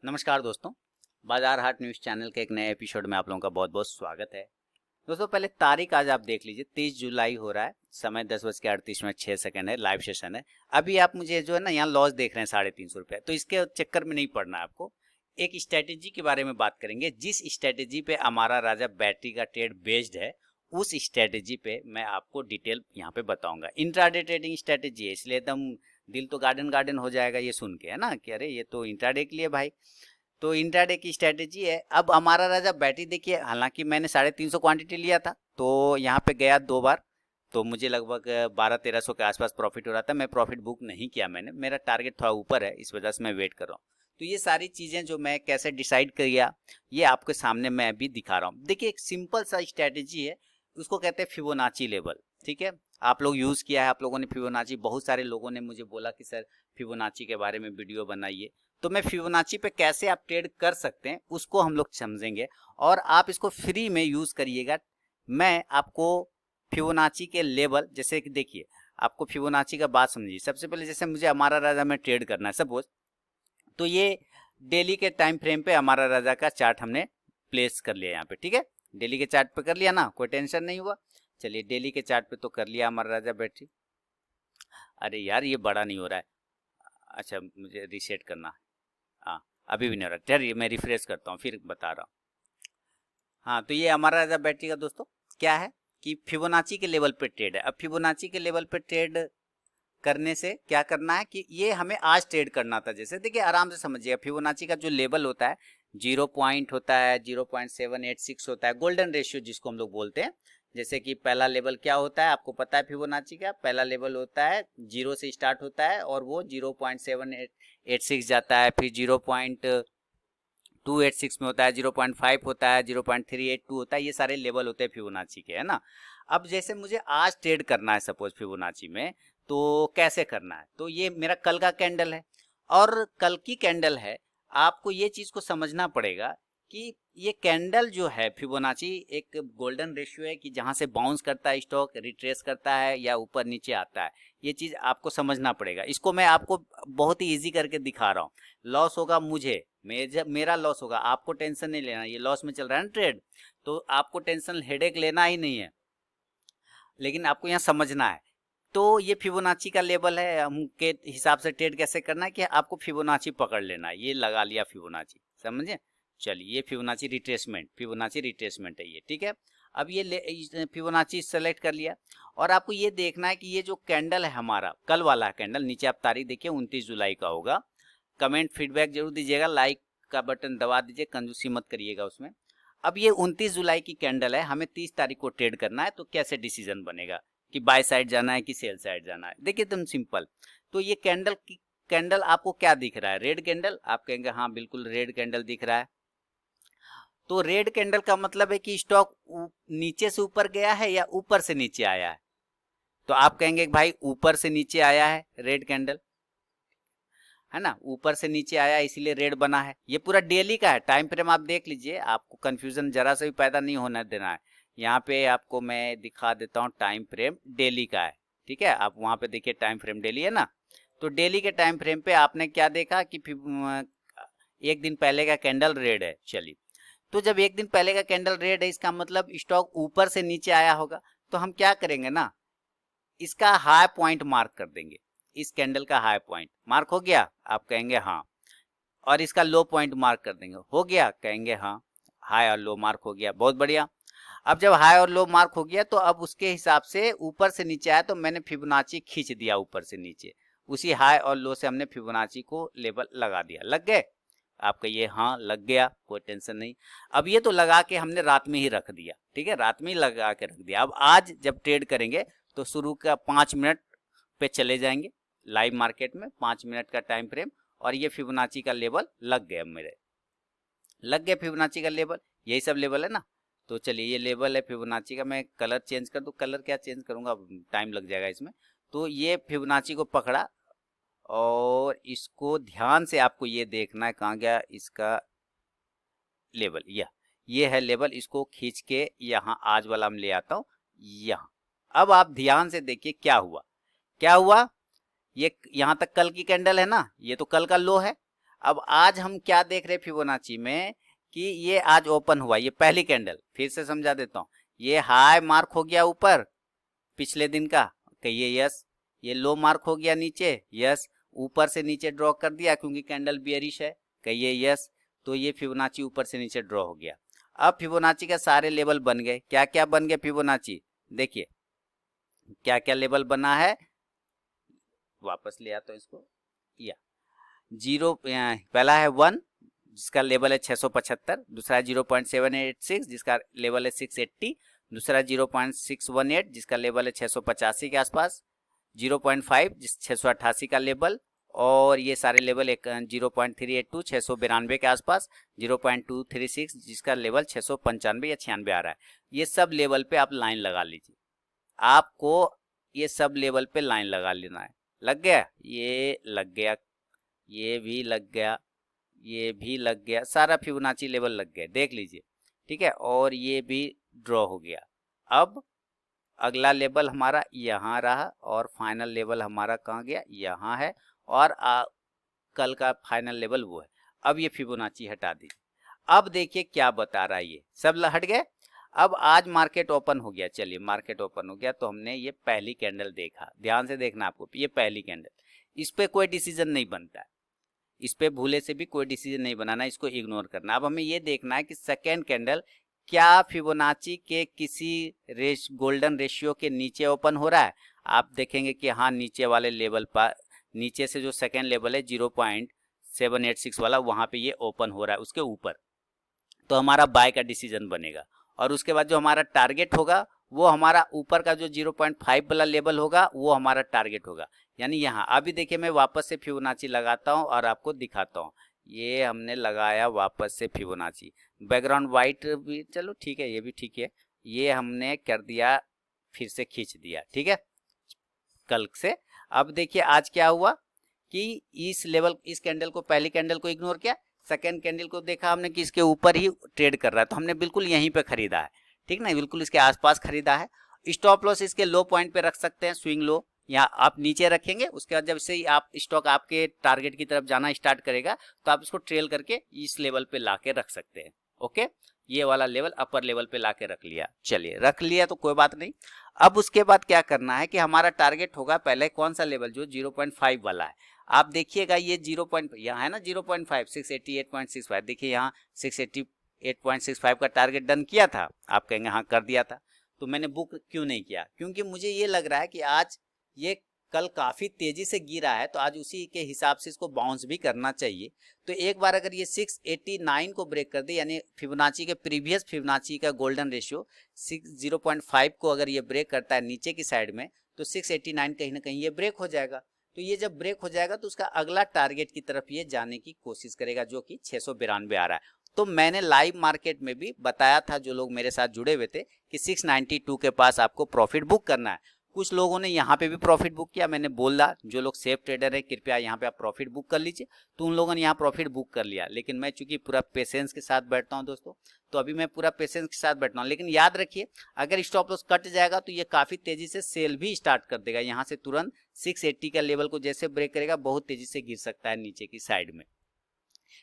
नमस्कार दोस्तों, बाजार हाट न्यूज़ चैनल के एक नए एपिसोड में आप लोगों का बहुत बहुत स्वागत है। दोस्तों पहले तारीख आज आप देख लीजिए, 30 जुलाई हो रहा है, समय 10:38 है, लाइव सेशन है। अभी आप मुझे जो है ना यहाँ लॉस देख रहे हैं 350 रुपये, तो इसके चक्कर में नहीं पड़ना है आपको। एक स्ट्रैटेजी के बारे में बात करेंगे, जिस स्ट्रैटेजी पे हमारा राजा बैटरी का ट्रेड बेस्ड है, उस स्ट्रैटेजी पे मैं आपको डिटेल यहाँ पे बताऊंगा। इंट्राडे ट्रेडिंग स्ट्रैटेजी है, इसलिए एकदम दिल तो गार्डन गार्डन हो जाएगा ये सुन के, है ना, कि अरे ये तो इंट्राडे के लिए भाई। तो इंट्राडे की स्ट्रेटेजी है। अब हमारा राजा बैटरी देखिए, हालांकि मैंने 350 क्वांटिटी लिया था, तो यहाँ पे गया 2 बार, तो मुझे लगभग 1200-1300 के आसपास प्रॉफिट हो रहा था। मैं प्रॉफिट बुक नहीं किया, मैंने, मेरा टारगेट थोड़ा ऊपर है, इस वजह से मैं वेट कर रहा हूँ। तो ये सारी चीज़ें जो मैं कैसे डिसाइड किया, ये आपके सामने मैं अभी दिखा रहा हूँ। देखिए एक सिंपल सा स्ट्रेटेजी है, उसको कहते हैं फिबोनाची लेवल। ठीक है, आप लोग यूज़ किया है, आप लोगों ने फिबोनाची, बहुत सारे लोगों ने मुझे बोला कि सर फिबोनाची के बारे में वीडियो बनाइए। तो मैं फिबोनाची पे कैसे आप ट्रेड कर सकते हैं उसको हम लोग समझेंगे, और आप इसको फ्री में यूज़ करिएगा। मैं आपको फिबोनाची के लेवल, जैसे कि देखिए, आपको फिबोनाची का बात समझिए। सबसे पहले जैसे मुझे हमारा राजा में ट्रेड करना है सपोज, तो ये डेली के टाइम फ्रेम पे हमारा राजा का चार्ट हमने प्लेस कर लिया यहाँ पे। ठीक है, डेली के चार्ट पे कर लिया ना, कोई टेंशन नहीं हुआ। चलिए डेली के चार्ट पे तो कर लिया हमारा राजा बैटरी। अरे यार ये बड़ा नहीं हो रहा है, अच्छा मुझे रीसेट करना है। हाँ, अभी भी नहीं हो रहा, चलिए मैं रिफ्रेश करता हूँ फिर बता रहा हूँ। हाँ, तो ये हमारा राजा बैटरी का दोस्तों क्या है कि फिबोनाची के लेवल पे ट्रेड है। अब फिबोनाची के लेवल पे ट्रेड करने से क्या करना है कि ये हमें आज ट्रेड करना था। जैसे देखिए आराम से समझिएगा, फिबोनाची का जो लेवल होता है 0 पॉइंट होता है, 0.786 होता है, गोल्डन रेशियो जिसको हम लोग बोलते हैं। जैसे कि पहला लेवल क्या होता है आपको पता है, फिबोनाची का पहला लेवल होता है 0 से स्टार्ट होता है और वो 0.786 जाता है, फिर 0.286 में होता है, 0.5 होता है, 0.382 होता है। ये सारे लेवल होते हैं फिबोनाची के, है ना। अब जैसे मुझे आज ट्रेड करना है सपोज फिबोनाची में, तो कैसे करना है, तो ये मेरा कल का कैंडल है और कल की कैंडल है। आपको ये चीज को समझना पड़ेगा कि ये कैंडल जो है फिबोनाची एक गोल्डन रेशियो है, कि जहां से बाउंस करता है स्टॉक, रिट्रेस करता है या ऊपर नीचे आता है। ये चीज आपको समझना पड़ेगा। इसको मैं आपको बहुत ही इजी करके दिखा रहा हूँ। लॉस होगा मुझे, मेरा लॉस होगा, आपको टेंशन नहीं लेना। ये लॉस में चल रहा है ना ट्रेड, तो आपको टेंशन हेडेक लेना ही नहीं है, लेकिन आपको यहाँ समझना है। तो ये फिबोनाची का लेवल है, हम के हिसाब से ट्रेड कैसे करना है कि आपको फिबोनाची पकड़ लेना है। ये लगा लिया फिबोनाची, समझे। चलिए ये फिबोनाची रिट्रेसमेंट है ये, ठीक है। अब ये फिबोनाची सेलेक्ट कर लिया, और आपको ये देखना है कि ये जो कैंडल है हमारा कल वाला कैंडल, नीचे आप तारीख देखिए 29 जुलाई का होगा। कमेंट फीडबैक जरूर दीजिएगा, लाइक का बटन दबा दीजिए, कंजूसी मत करिएगा उसमें। अब ये 29 जुलाई की कैंडल है, हमें 30 तारीख को ट्रेड करना है, तो कैसे डिसीजन बनेगा कि बाय साइड जाना है कि सेल साइड जाना है। देखिए एकदम सिंपल। तो ये कैंडल आपको क्या दिख रहा है, रेड कैंडल। आप कहेंगे हाँ बिल्कुल रेड कैंडल दिख रहा है। तो रेड कैंडल का मतलब है कि स्टॉक नीचे से ऊपर गया है या ऊपर से नीचे आया है। तो आप कहेंगे भाई ऊपर से नीचे आया है रेड कैंडल, है ना, ऊपर से नीचे आया इसीलिए रेड बना है। ये पूरा डेली का है, टाइम फ्रेम आप देख लीजिए, आपको कंफ्यूजन जरा से भी पैदा नहीं होने देना है। यहाँ पे आपको मैं दिखा देता हूँ, टाइम फ्रेम डेली का है। ठीक है, आप वहां पे देखिए टाइम फ्रेम डेली है ना। तो डेली के टाइम फ्रेम पे आपने क्या देखा कि एक दिन पहले का कैंडल रेड है। चलिए, तो जब एक दिन पहले का कैंडल रेड है, इसका मतलब स्टॉक ऊपर से नीचे आया होगा। तो हम क्या करेंगे ना, इसका हाई पॉइंट मार्क कर देंगे। इस कैंडल का हाई पॉइंट मार्क हो गया, आप कहेंगे हाँ। और इसका लो पॉइंट मार्क कर देंगे, हो गया, कहेंगे हाँ। हाई और लो मार्क हो गया, बहुत बढ़िया। अब जब हाई और लो मार्क हो गया, तो अब उसके हिसाब से ऊपर से नीचे आया, तो मैंने फिबोनाची खींच दिया ऊपर से नीचे। उसी हाई और लो से हमने फिबोनाची को लेवल लगा दिया। लग गए, आप कहिए हाँ लग गया, कोई टेंशन नहीं। अब ये तो लगा के हमने रात में ही रख दिया, ठीक है, रात में ही लगा के रख दिया। अब आज जब ट्रेड करेंगे तो शुरू का 5 मिनट पे चले जाएंगे लाइव मार्केट में, 5 मिनट का टाइम फ्रेम, और ये फिबोनाची का लेवल लग गया, मेरे लग गया फिबोनाची का लेवल। यही सब लेवल है ना। तो चलिए ये लेवल है फिबोनाची का। मैं कलर चेंज कर दूं, कलर क्या चेंज करूंगा, टाइम लग जाएगा इसमें। तो ये फिबोनाची को पकड़ा, और इसको ध्यान से आपको ये देखना है, कहाँ गया इसका लेवल, ये है लेवल। इसको खींच के यहाँ आज वाला हम ले आता हूँ यहाँ। अब आप ध्यान से देखिए क्या हुआ, क्या हुआ। ये यहाँ तक कल की कैंडल है ना, ये तो कल का लो है। अब आज हम क्या देख रहे हैं फिबोनाची में कि ये आज ओपन हुआ, ये पहली कैंडल, फिर से समझा देता हूँ, ये हाई मार्क हो गया ऊपर पिछले दिन का, कहिए यस। ये लो मार्क हो गया नीचे, यस। ऊपर से नीचे ड्रॉ कर दिया क्योंकि कैंडल बियरिश है, कहिए यस। तो ये फिबोनाची ऊपर से नीचे ड्रॉ हो गया। अब फिबोनाची के सारे लेवल बन गए। क्या क्या बन गए फिबोनाची, देखिए क्या क्या लेवल बना है, वापस ले आता हूं इसको। या जीरो, पहला है 1 जिसका लेवल है 675, दूसरा है 0.786 जिसका लेवल है 680, दूसरा 0.618 जिसका लेवल है 685 के आसपास, 0.5 जिस 688 का लेवल, और ये सारे लेवल एक 0.382 692 के आसपास, 0.236 जिसका लेवल 695 या 96 आ रहा है। ये सब लेवल पे आप लाइन लगा लीजिए, आपको ये सब लेवल पे लाइन लगा लेना है। लग गया, ये लग गया, ये भी लग गया, ये भी लग गया, सारा फिबोनाची लेवल लग गया, देख लीजिए, ठीक है। और ये भी ड्रॉ हो गया। अब अगला लेवल हमारा यहाँ रहा और फाइनल लेवल हमारा कहाँ गया, यहाँ है, और कल का फाइनल लेवल वो है। अब ये फिबोनाची हटा दीजिए। अब देखिए क्या बता रहा है, ये सब हट गए। अब आज मार्केट ओपन हो गया, चलिए मार्केट ओपन हो गया तो हमने ये पहली कैंडल देखा, ध्यान से देखना आपको, ये पहली कैंडल, इस पे कोई डिसीजन नहीं बनता है, इस पे भूले से भी कोई डिसीजन नहीं बनाना, इसको इग्नोर करना। अब हमें ये देखना है कि सेकेंड कैंडल क्या फिबोनाची के किसी गोल्डन रेशियो के नीचे ओपन हो रहा है। आप देखेंगे कि हाँ, नीचे वाले लेवल पर, नीचे से जो सेकेंड लेवल है 0.786 वाला, वहाँ पे ये ओपन हो रहा है उसके ऊपर, तो हमारा बाय का डिसीजन बनेगा। और उसके बाद जो हमारा टारगेट होगा वो हमारा ऊपर का जो 0.5 वाला लेवल होगा वो हमारा टारगेट होगा, यानी यहाँ। अभी देखिए मैं वापस से फिबोनाची लगाता हूँ और आपको दिखाता हूँ। ये हमने लगाया वापस से फिबोनाची, बैकग्राउंड वाइट भी, चलो ठीक है, ये भी ठीक है। ये हमने कर दिया, फिर से खींच दिया, ठीक है, कल से। अब देखिए आज क्या हुआ कि इस लेवल, इस कैंडल को, पहली कैंडल को इग्नोर किया, सेकेंड कैंडल को देखा हमने कि इसके ऊपर ही ट्रेड कर रहा है, तो हमने बिल्कुल यहीं पे खरीदा है, ठीक ना, बिल्कुल इसके आसपास खरीदा है। स्टॉप लॉस इसके लो पॉइंट पे रख सकते हैं, स्विंग लो, या आप नीचे रखेंगे, उसके बाद जब से आप स्टॉक आपके टारगेट की तरफ जाना स्टार्ट करेगा तो आप इसको ट्रेल करके इस लेवल पे ला के रख सकते हैं। ओके, ये वाला लेवल अपर लेवल पे ला के रख लिया, चलिए रख लिया तो कोई बात नहीं। अब उसके बाद क्या करना है कि हमारा टारगेट होगा पहले कौन सा लेवल, जो 0.5 वाला है। आप देखिए ये 0. यहाँ है ना 0.5, 688.65, देखिए यहाँ 688.65 का टारगेट डन किया था। आप कहेंगे हाँ कर दिया था, तो मैंने बुक क्यों नहीं किया, क्योंकि मुझे ये लग रहा है कि आज ये कल काफ़ी तेज़ी से गिरा है, तो आज उसी के हिसाब से इसको बाउंस भी करना चाहिए। तो एक बार अगर ये 689 को ब्रेक कर दे, यानी फिबोनाची के प्रीवियस फिबोनाची का गोल्डन रेशियो 0.5 को अगर ये ब्रेक करता है नीचे की साइड में, तो 689 कहीं ना कहीं ये ब्रेक हो जाएगा। तो ये जब ब्रेक हो जाएगा तो उसका अगला टारगेट की तरफ ये जाने की कोशिश करेगा, जो कि 692 आ रहा है। तो मैंने लाइव मार्केट में भी बताया था, जो लोग मेरे साथ जुड़े हुए थे, कि 692 के पास आपको प्रॉफिट बुक करना है। कुछ लोगों ने यहाँ पे भी प्रॉफिट बुक किया, मैंने बोला जो लोग सेफ ट्रेडर है कृपया यहाँ पे आप प्रॉफिट बुक कर लीजिए, तो उन लोगों ने यहाँ प्रॉफिट बुक कर लिया। लेकिन मैं चूंकि पूरा पेशेंस के साथ बैठता हूँ दोस्तों, तो अभी मैं पूरा पेशेंस के साथ बैठता हूँ। लेकिन याद रखिए, अगर स्टॉप लॉस कट जाएगा तो ये काफ़ी तेज़ी से सेल भी स्टार्ट कर देगा, यहाँ से तुरंत 680 का लेवल को जैसे ब्रेक करेगा बहुत तेज़ी से गिर सकता है नीचे की साइड में।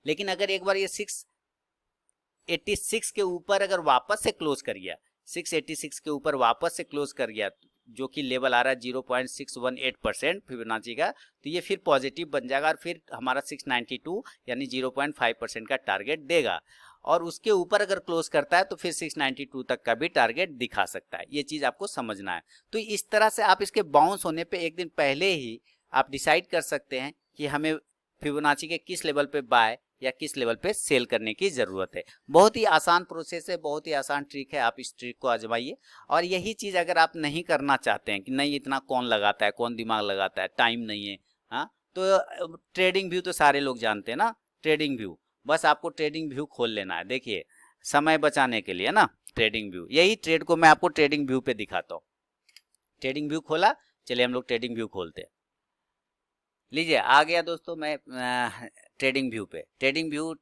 लेकिन अगर एक बार ये 686 के ऊपर अगर वापस से क्लोज कर गया, 686 के ऊपर वापस से क्लोज कर गया, जो कि लेवल आ रहा है 0.618% फिबोनाची का, तो ये फिर पॉजिटिव बन जाएगा और फिर हमारा 692 यानी 0.5% का टारगेट देगा। और उसके ऊपर अगर क्लोज करता है तो फिर 692 तक का भी टारगेट दिखा सकता है, ये चीज़ आपको समझना है। तो इस तरह से आप इसके बाउंस होने पे एक दिन पहले ही आप डिसाइड कर सकते हैं कि हमें फिबोनाची के किस लेवल पे बाय या किस लेवल पे सेल करने की ज़रूरत है। बहुत ही आसान प्रोसेस है, बहुत ही आसान ट्रिक है, आप इस ट्रिक को आजमाइए। और यही चीज़ अगर आप नहीं करना चाहते हैं कि नहीं इतना कौन लगाता है, कौन दिमाग लगाता है, टाइम नहीं है, हाँ, तो ट्रेडिंग व्यू तो सारे लोग जानते हैं ना, ट्रेडिंग व्यू, बस आपको ट्रेडिंग व्यू खोल लेना है। देखिए समय बचाने के लिए ना, ट्रेडिंग व्यू, यही ट्रेड को मैं आपको ट्रेडिंग व्यू पे दिखाता हूँ। ट्रेडिंग व्यू खोला, चलिए हम लोग ट्रेडिंग व्यू खोलते हैं। लीजिए आ गया दोस्तों मैं ट्रेडिंग व्यू पे। ट्रेडिंग व्यू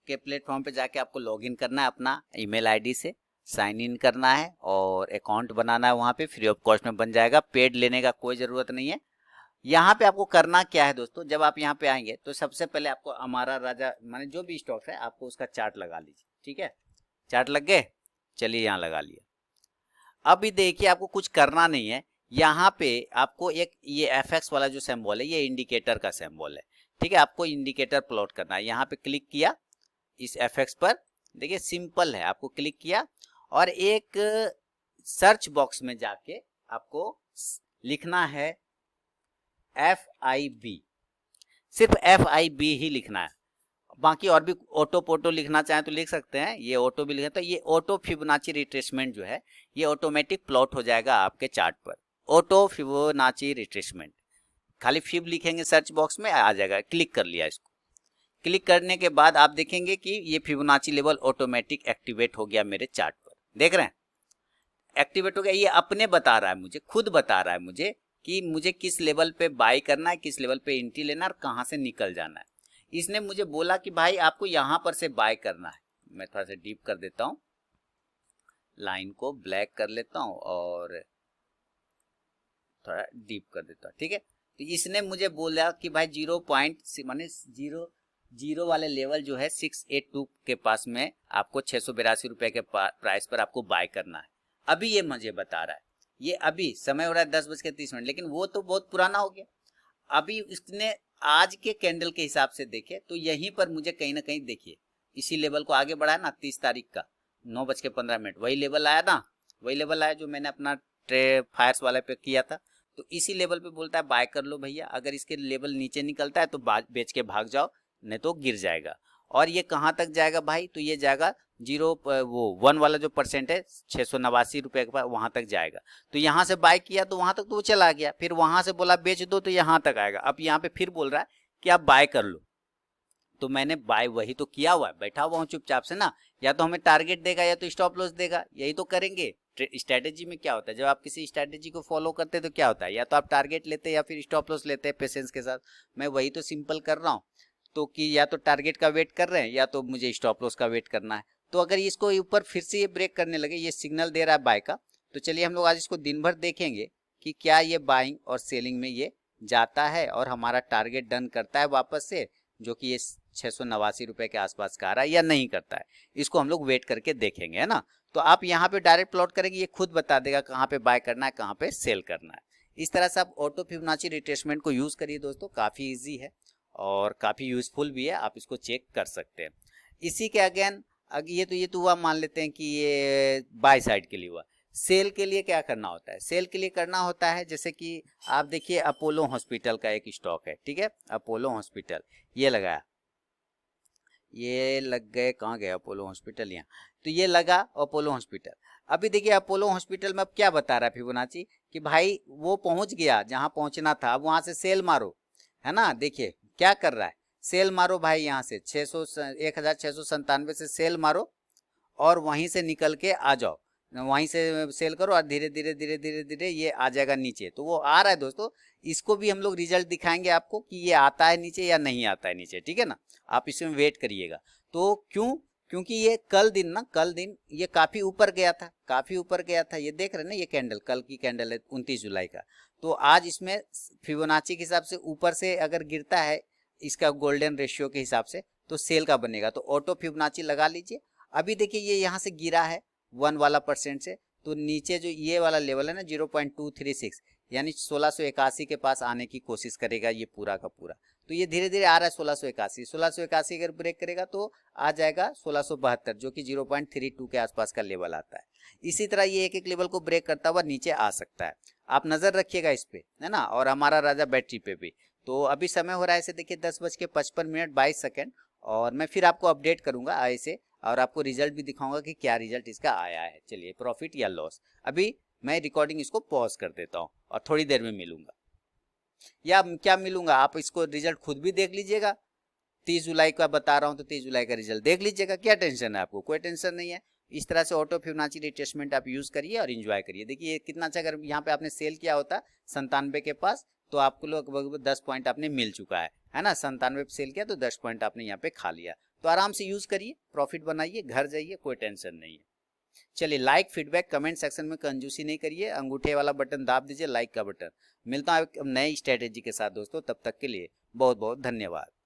के प्लेटफॉर्म पे जाके आपको लॉगिन करना है, अपना ईमेल आईडी से साइन इन करना है और अकाउंट बनाना है, वहाँ पे फ्री ऑफ कॉस्ट में बन जाएगा, पेड लेने का कोई ज़रूरत नहीं है। यहाँ पे आपको करना क्या है दोस्तों, जब आप यहाँ पे आएंगे तो सबसे पहले आपको हमारा राजा माने जो भी स्टॉक है आपको उसका चार्ट लगा लीजिए। ठीक है, चार्ट लग गए, चलिए यहाँ लगा लिया। अभी देखिए आपको कुछ करना नहीं है, यहाँ पे आपको एक ये एफएक्स वाला जो सिंबल है ये इंडिकेटर का सिंबल है। ठीक है, आपको इंडिकेटर प्लॉट करना है। यहाँ पे क्लिक किया इस एफएक्स पर, देखिए सिंपल है, आपको क्लिक किया और एक सर्च बॉक्स में जाके आपको लिखना है FIB, सिर्फ FIB ही लिखना है। बाकी और भी ऑटो पोटो लिखना चाहें तो लिख सकते हैं, ये ऑटो भी लिखें तो ये ऑटो फिबोनाची रिट्रेसमेंट जो है ये ऑटोमेटिक प्लॉट हो जाएगा आपके चार्ट पर। ऑटो फिबोनाची रिट्रेसमेंट, खाली फिब लिखेंगे सर्च बॉक्स में आ जाएगा। क्लिक कर लिया इसको, क्लिक करने के बाद आप देखेंगे कि ये फिबोनाची लेवल ऑटोमेटिक एक्टिवेट हो गया मेरे चार्ट पर। देख रहे हैं एक्टिवेट हो गया, ये अपने बता रहा है मुझे, खुद बता रहा है मुझे कि मुझे किस लेवल पे बाई करना है, किस लेवल पे एंट्री लेना है और कहाँ से निकल जाना है। इसने मुझे बोला कि भाई आपको यहाँ पर से बाय करना है। मैं थोड़ा सा डीप कर देता हूँ, लाइन को ब्लैक कर लेता हूँ और थोड़ा डीप कर देता हूँ। ठीक है, तो इसने मुझे बोला कि भाई 0.6 माने जीरो वाले लेवल जो है 682 के पास में आपको 682 रुपए के प्राइस पर आपको बाय करना है। अभी ये मुझे बता रहा है, ये अभी समय हो रहा है 10:30, लेकिन वो तो बहुत पुराना हो गया। अभी इसने आज के कैंडल के हिसाब से देखे तो यहीं पर मुझे कहीं ना कहीं देखिए इसी लेवल को आगे बढ़ाया ना 30 तारीख का 9:15, वही लेवल आया ना, वही लेवल आया जो मैंने अपना ट्रे फायर्स वाले पे किया था। तो इसी लेवल पे बोलता है बाय कर लो भैया, अगर इसके लेवल नीचे निकलता है तो बेच के भाग जाओ, नहीं तो गिर जाएगा। और ये कहाँ तक जाएगा भाई, तो ये जाएगा 1 वाला जो परसेंट है 689 रुपए के पास, वहां तक जाएगा। तो यहाँ से बाय किया तो वहां तक तो वो चला गया, फिर वहां से बोला बेच दो तो यहाँ तक आएगा। अब यहाँ पे फिर बोल रहा है कि आप बाय कर लो, तो मैंने बाय वही तो किया हुआ है, बैठा हुआ हूँ चुपचाप से ना। या तो हमें टारगेट देगा या तो स्टॉप लॉस देगा, यही तो करेंगे। स्ट्रैटेजी में क्या होता है, जब आप किसी स्ट्रैटेजी को फॉलो करते हैं तो क्या होता है, या तो आप टारगेट लेते हैं या फिर स्टॉप लॉस लेते हैं पेशेंस के साथ। मैं वही तो सिंपल कर रहा हूँ, तो कि या तो टारगेट का वेट कर रहे हैं या तो मुझे स्टॉप लॉस का वेट करना है। तो अगर इसको ऊपर फिर से ये ब्रेक करने लगे, ये सिग्नल दे रहा है बाय का, तो चलिए हम लोग आज इसको दिन भर देखेंगे कि क्या ये बाइंग और सेलिंग में ये जाता है और हमारा टारगेट डन करता है वापस से, जो कि ये 689 रुपए के आसपास का आ रहा है, या नहीं करता है। इसको हम लोग वेट करके देखेंगे, है ना। तो आप यहाँ पे डायरेक्ट प्लॉट करेंगे, ये खुद बता देगा कहाँ पे बाय करना है, कहाँ पे सेल करना है। इस तरह से आप ऑटो फिबोनाची रिट्रेसमेंट को यूज करिए दोस्तों, काफी इजी है और काफी यूजफुल भी है, आप इसको चेक कर सकते हैं। इसी के अगेन ये तो हुआ, मान लेते हैं कि ये बाय साइड के लिए हुआ। सेल के लिए क्या करना होता है, सेल के लिए करना होता है जैसे कि आप देखिए अपोलो हॉस्पिटल का एक स्टॉक है। ठीक है, अपोलो हॉस्पिटल ये लगाया, ये लग गए, कहाँ गए अपोलो हॉस्पिटल, यहाँ तो ये लगा अपोलो हॉस्पिटल। अभी देखिए अपोलो हॉस्पिटल में अब क्या बता रहा है फिबोनाची कि भाई वो पहुंच गया जहां पहुंचना था, अब वहां से सेल मारो, है ना। देखिए क्या कर रहा है, सेल मारो भाई, यहाँ से 1697 से सेल मारो और वहीं से निकल के आ जाओ, वहीं से सेल करो और धीरे धीरे धीरे धीरे धीरे ये आ जाएगा नीचे। तो वो आ रहा है दोस्तों, इसको भी हम लोग रिजल्ट दिखाएंगे आपको कि ये आता है नीचे या नहीं आता है नीचे। ठीक है ना, आप इसमें वेट करिएगा। तो क्योंकि ये कल दिन ये काफी ऊपर गया था, काफी ऊपर गया था। ये देख रहे हैं ना, ये कैंडल कल की कैंडल है 29 जुलाई का। तो आज इसमें फिबोनाची के हिसाब से ऊपर से अगर गिरता है इसका गोल्डन रेशियो के हिसाब से तो सेल का बनेगा, तो ऑटो फिबोनाची लगा लीजिए। अभी देखिए ये यहाँ से गिरा है 1 वाला परसेंट से, तो नीचे जो ये वाला लेवल है ना 0.236 यानी 1681 के पास आने की कोशिश करेगा ये पूरा का पूरा। तो ये धीरे धीरे आ रहा है 1681 अगर ब्रेक करेगा तो आ जाएगा 1672, जो कि 0.32 के आसपास का लेवल आता है। इसी तरह ये एक एक लेवल को ब्रेक करता हुआ नीचे आ सकता है, आप नजर रखिएगा इस पे, है ना। और हमारा राजा बैटरी पे भी। तो अभी समय हो रहा है, ऐसे देखिए 10:55 और मैं फिर आपको अपडेट करूंगा ऐसे, और आपको रिजल्ट भी दिखाऊंगा कि क्या रिजल्ट इसका आया है। चलिए प्रॉफिट या लॉस, अभी मैं रिकॉर्डिंग इसको पॉज कर देता हूँ और थोड़ी देर में मिलूंगा, या क्या मिलूंगा आप इसको रिजल्ट खुद भी देख लीजिएगा। 30 जुलाई का बता रहा हूँ तो 30 जुलाई का रिजल्ट देख लीजिएगा, क्या टेंशन है आपको, कोई टेंशन नहीं है। इस तरह से ऑटो फिबोनाची रिट्रेसमेंट आप यूज करिए और एंजॉय करिए। देखिए कितना अच्छा, अगर यहाँ पे आपने सेल किया होता 97 के पास तो आपको लगभग 10 पॉइंट आपने मिल चुका है ना। 97 पे सेल किया तो 10 पॉइंट आपने यहाँ पे खा लिया। तो आराम से यूज करिए, प्रॉफिट बनाइए, घर जाइए, कोई टेंशन नहीं है। चलिए, लाइक फीडबैक कमेंट सेक्शन में कंजूसी नहीं करिए, अंगूठे वाला बटन दाब दीजिए, लाइक का बटन। मिलता हूँ एक नई स्ट्रेटेजी के साथ दोस्तों, तब तक के लिए बहुत बहुत धन्यवाद।